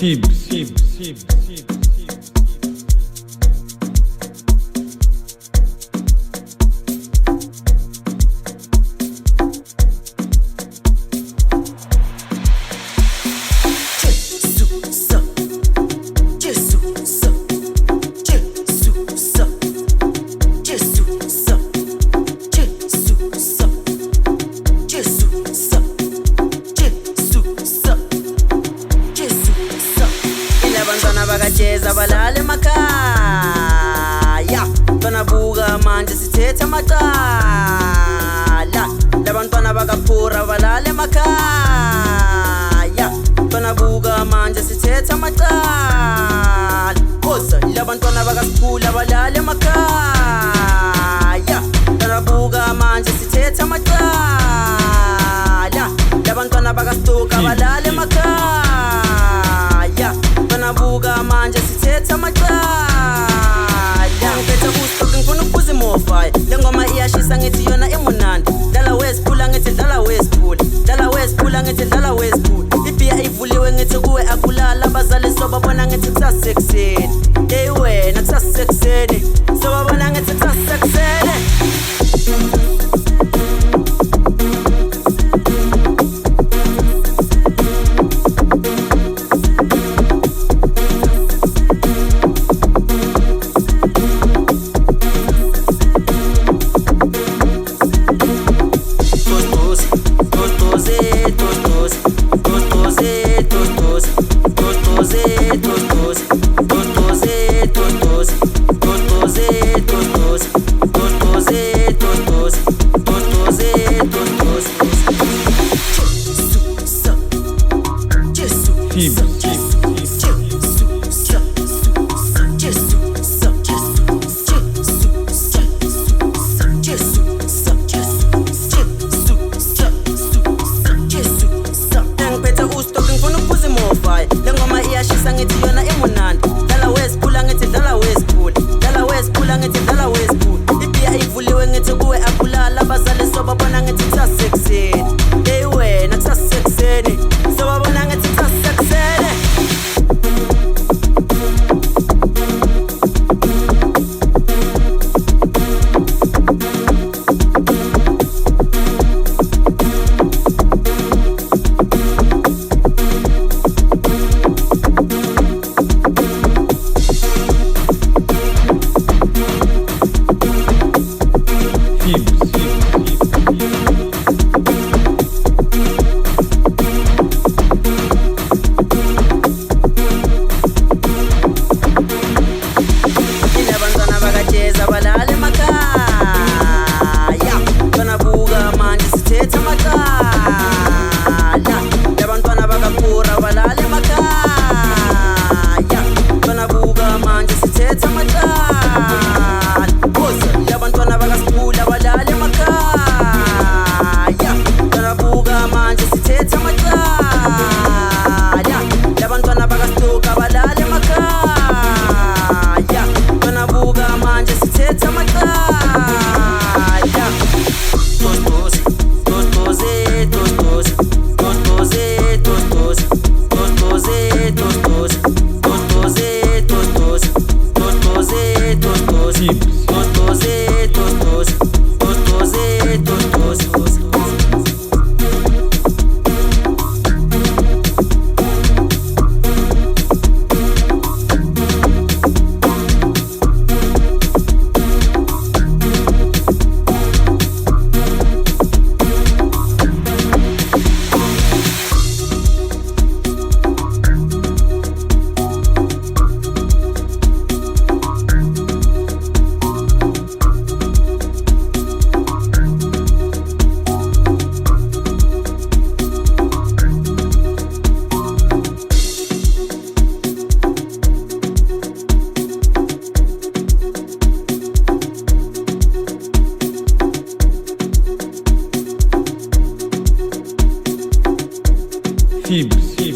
Fibs. Bagacheza balale makaya banabuka manje sithetha macala labantwana bakaphura balale makaya banabuka manje sithetha macala kosa labantwana bakasiphula balale makaya banabuka manje sithetha macala labantwana bakasitoka balale makaya banabuka manje sithetha macala ngiphethe kustoke ngifuna ukubuza imofaya le ngoma iyashisa ngithi yona imunandi dala wesiphula ngithi dala wesiphula dala wesiphula ngithi dala wesiphula ibhiya ivuliwe ngithi kuwe akulala abazali sobabona ngithi kusasekuseni hey wena kusasekuseni sobabona ngithi kusasekuseni le ngoma iyashisa ngithi yona imunandi dala wesiphula ngithi dala wesiphula dala wesiphula ngithi dala wesiphula ibhiya ivuliwe ngithi kuwe akulala abazali sobabona ngithi kusasekuseni hey wena kusasekuseni sobabona ngithi kusasekuseni balale makaya banabuka manje sithetha macala labantwana bakaphura balale makaya banabuka manje sithetha macala kosa labantwana bakasiphula balale makaya banabuka manje sithetha macala labantwana bakasitoka balale makaya banabuka manje sithetha macala Fibs.